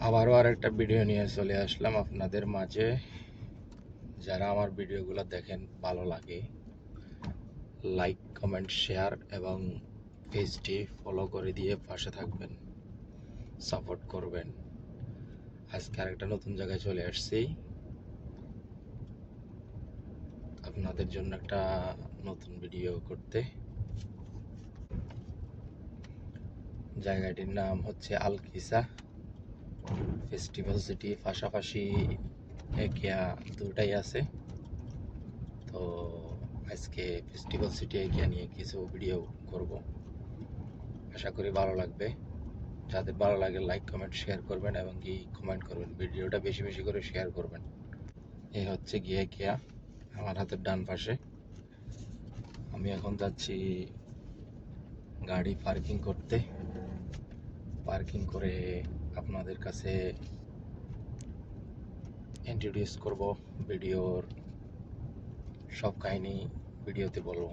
আবারও আরেকটা ভিডিও নিয়ে চলে আসলাম আপনাদের মাঝে। যারা আমার ভিডিওগুলো দেখেন, ভালো লাগে, লাইক, কমেন্ট, শেয়ার এবং পেজটি ফলো করে দিয়ে পাশে থাকবেন, সাপোর্ট করবেন। আজকে আরেকটা নতুন জায়গায় চলে আসছি, আপনাদের জন্য একটা নতুন ভিডিও করতে। জায়গাটির নাম হচ্ছে আলকিসা ফেস্টিভ্যাল সিটি, পাশাপাশি একিয়া দুটাই আছে। তো আজকে ফেস্টিভ্যাল সিটি একিয়া নিয়ে কিছু ভিডিও করব, আশা করি ভালো লাগবে। যাদের ভালো লাগে লাইক, কমেন্ট, শেয়ার করবেন এবং কি কমেন্ট করবেন, ভিডিওটা বেশি বেশি করে শেয়ার করবেন। এই হচ্ছে গিয়ে কেয়া, আমার হাতের ডান পাশে। আমি এখন যাচ্ছি গাড়ি পার্কিং করতে। পার্কিং করে আপনাদের কাছে ইন্ট্রোডিউস করব, ভিডিওর সব কাহিনী ভিডিওতে বলবো।